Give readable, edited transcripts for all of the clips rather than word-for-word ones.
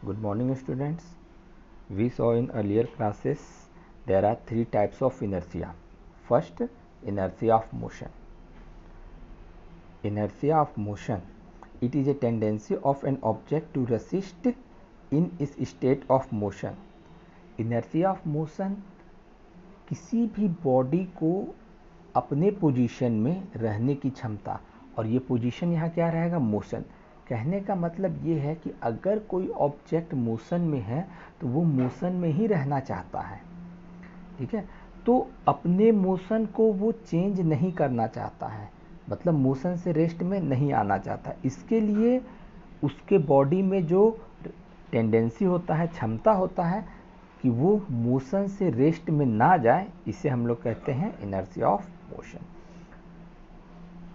Good morning, students. We saw in earlier classes there are three types of inertia. First, inertia of motion. Inertia of motion, it is a tendency of an object to resist in its state of motion. Inertia of motion किसी भी body को अपने position में रहने की क्षमता, और ये पोजीशन यहाँ क्या रहेगा, मोशन। कहने का मतलब ये है कि अगर कोई ऑब्जेक्ट मोशन में है तो वो मोशन में ही रहना चाहता है, ठीक है। तो अपने मोशन को वो चेंज नहीं करना चाहता है, मतलब मोशन से रेस्ट में नहीं आना चाहता। इसके लिए उसके बॉडी में जो टेंडेंसी होता है, क्षमता होता है कि वो मोशन से रेस्ट में ना जाए, इसे हम लोग कहते हैं इनर्शिया ऑफ मोशन।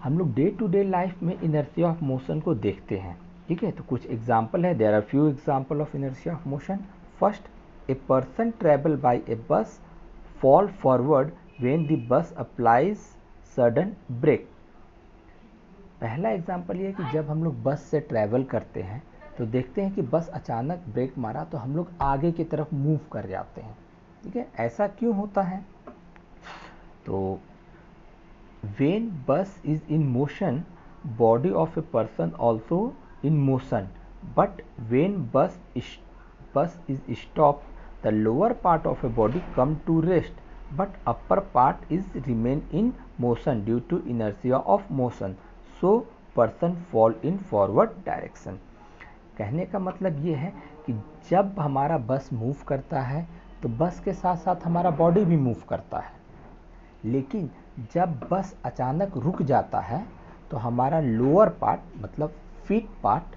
हम लोग डे टू डे लाइफ में इनर्शिया ऑफ मोशन को देखते हैं, ठीक है। तो कुछ एग्जाम्पल है, there are few example of inertia of motion. First, a person travel by a bus fall forward when the bus applies sudden brake. पहला एग्जाम्पल ये कि जब हम लोग बस से ट्रैवल करते हैं तो देखते हैं कि बस अचानक ब्रेक मारा तो हम लोग आगे की तरफ मूव कर जाते हैं, ठीक है। ऐसा क्यों होता है? तो when bus is in motion, body of a person also in motion, but when bus is stopped, the lower part of a body come to rest, but upper part is remain in motion due to inertia of motion, so person fall in forward direction। कहने का मतलब ये है कि जब हमारा बस move करता है तो बस के साथ साथ हमारा बॉडी भी मूव करता है, लेकिन जब बस अचानक रुक जाता है तो हमारा लोअर पार्ट मतलब फीट पार्ट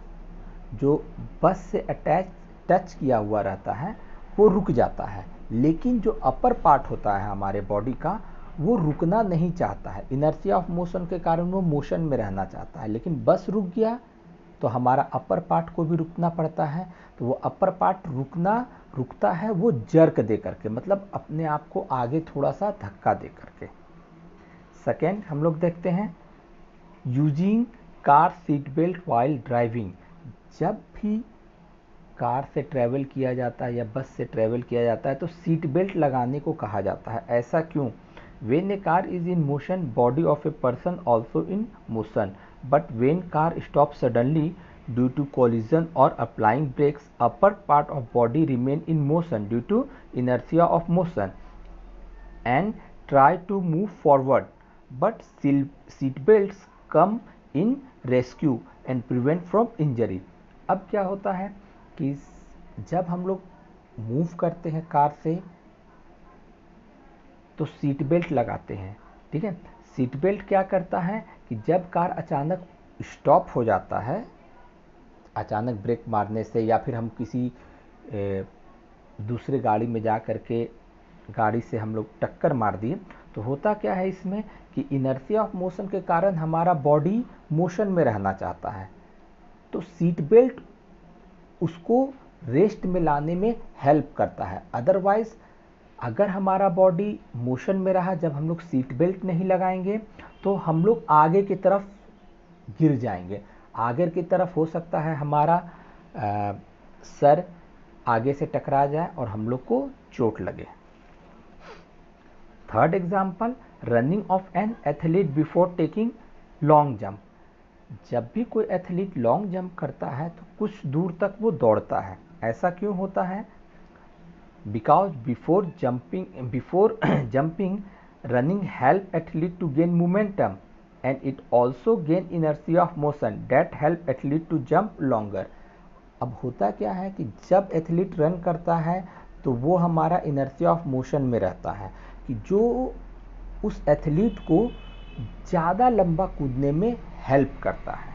जो बस से टच किया हुआ रहता है वो रुक जाता है, लेकिन जो अपर पार्ट होता है हमारे बॉडी का वो रुकना नहीं चाहता है। इनर्शिया ऑफ मोशन के कारण वो मोशन में रहना चाहता है, लेकिन बस रुक गया तो हमारा अपर पार्ट को भी रुकना पड़ता है। तो वो अपर पार्ट रुकता है वो जर्क दे करके, मतलब अपने आप को आगे थोड़ा सा धक्का दे करके। सेकेंड हम लोग देखते हैं using car seat belt while driving. जब भी कार से ट्रैवल किया जाता है या बस से ट्रैवल किया जाता है तो सीट बेल्ट लगाने को कहा जाता है। ऐसा क्यों? When A car is in motion, body of a person also in motion, but when car stop suddenly due to collision or applying brakes, upper part of body remain in motion due to inertia of motion and try to move forward, but seat belts come in rescue and prevent from injury। अब क्या होता है कि जब हम लोग move करते हैं कार से तो सीट बेल्ट लगाते हैं, ठीक है। सीट बेल्ट क्या करता है कि जब कार अचानक स्टॉप हो जाता है, अचानक ब्रेक मारने से, या फिर हम किसी दूसरे गाड़ी में जा कर के गाड़ी से हम लोग टक्कर मार दिए, तो होता क्या है इसमें कि इनर्शिया ऑफ मोशन के कारण हमारा बॉडी मोशन में रहना चाहता है, तो सीट बेल्ट उसको रेस्ट में लाने में हेल्प करता है। अदरवाइज अगर हमारा बॉडी मोशन में रहा, जब हम लोग सीट बेल्ट नहीं लगाएंगे तो हम लोग आगे की तरफ गिर जाएंगे। आगे की तरफ हो सकता है हमारा सर आगे से टकरा जाए और हम लोग को चोट लगे। Third example, running of an athlete before taking long jump. जब भी कोई एथलीट लॉन्ग जंप करता है तो कुछ दूर तक वो दौड़ता है। ऐसा क्यों होता है? Because before jumping running help athlete to gain momentum and it also gain inertia of motion that help athlete to jump longer। अब होता क्या है कि जब एथलीट रन करता है तो वो हमारा इनर्शिया ऑफ मोशन में रहता है कि जो उस एथलीट को ज़्यादा लंबा कूदने में हेल्प करता है।